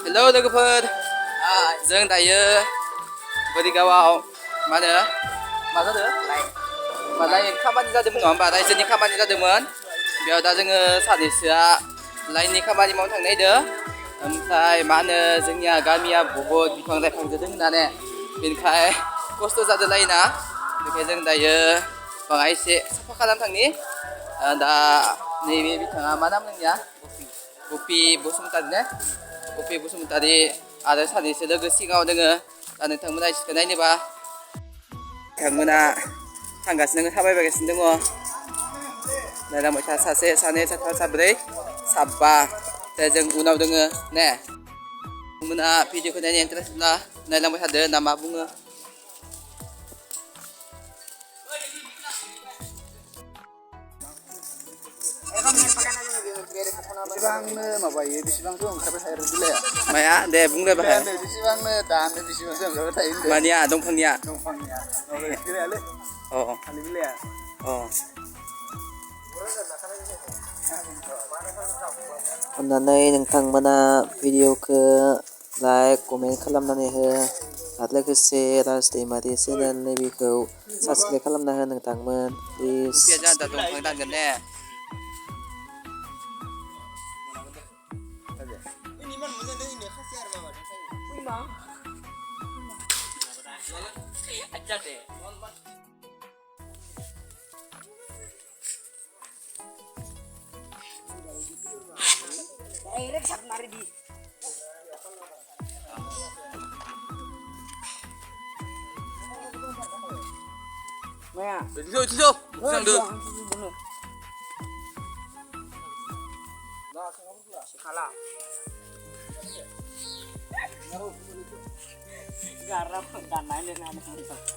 Hello लोगोफोर जों दायो बोरिगावआव मा होनो मा जादों लाइन खामानि जादोंमोन नङा होमबा रायजोनि खामानि जादोंमोन बेयाव दा जोङो सानैसोआ लाइननि खामानि मावनो थांनो नागिरदों ओमफ्राय मा होनो जोंनिया गामिया बहुद बिफां लाइफांजों होननानै बेनिखाय खस्थ' जादों लाइना बेनिखाय जों दायो बाङाय एसे साफा खालामनो थांनि दा नैबे बिथाङा मा नाम नोंनिया गपि बसुमतारी ने गपि बसुमतारी आरो सानैसो लोगो सिगाङाव दोङो दा नोंथांमोना इसखौ नायनोबा बिथांमोना थांगासिनो थाबायगासिनो दङ नायलांबाय था सासे सानै साथाम साब्रै साबा दा जों उनाव दोङो ने नोंथांमोना भिडिअखौ नायनो इन्टारेस्टब्ला नायलांबाय थादो ना मा बुङो बेसेबांनो माबायो बेसेबांसो ओंखारबाय थायो बिलाइआ माया दे बुंदो बाहाय बेसेबांनो दानो बेसेबांसो ओंखारबाय थायो होनदों मानिया दंफांनिया बिलाइआलै अ खालि बिलाइआ अ अन्नानै नोंथांमोना भिडिअखौ लाइक कमेन्ट खालामनानै हो आरो लोगोसे राज दैमारि चेनेल नैबेखौ साबसक्राइब खालामना हो नोंथांमोन प्लिज दंफां दानगोन ने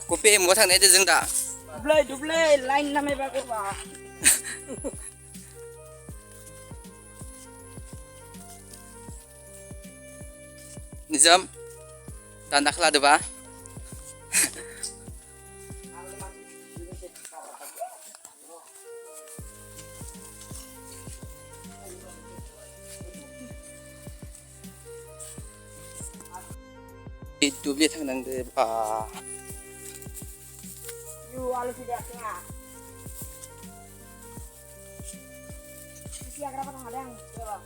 Kopi mau thằng này để dừng đã. Dublai, line namanya bagus pak. Nizam, tanda kelah ada ba? Itu beli thằng nang deh ba. Alu tidak tengah. Isi agar apa ada yang coba.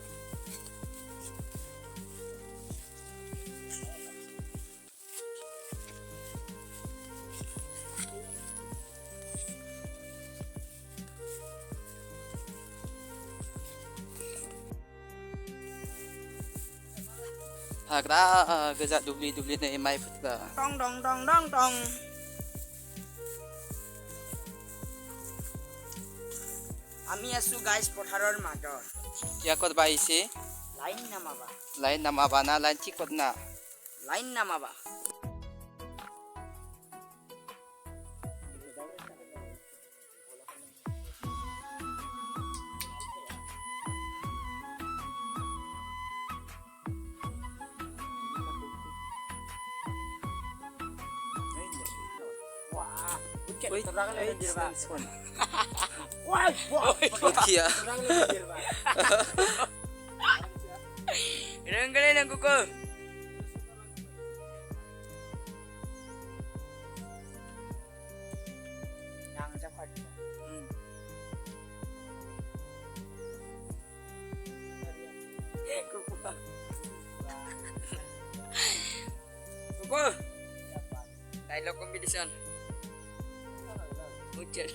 Agra gejak dubli nih mai putra. Dong. Ami asu guys potharar major. Kia kot ba isi? Lain nama ba na lain cikot na. Line nama ba. Wah, terang lagi ba. Wah. Kia. Renggalin ang kuko. Yang cepat. Kuko. Dialog competition. Hujan.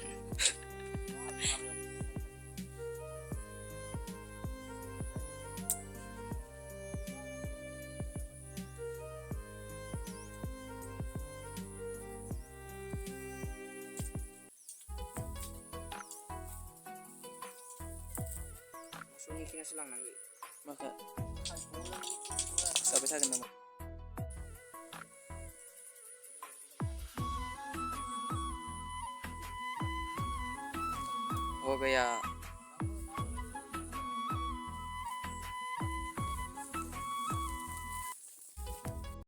Sunyi kena selang nanti. Maka. Sampai saya kena. हो गया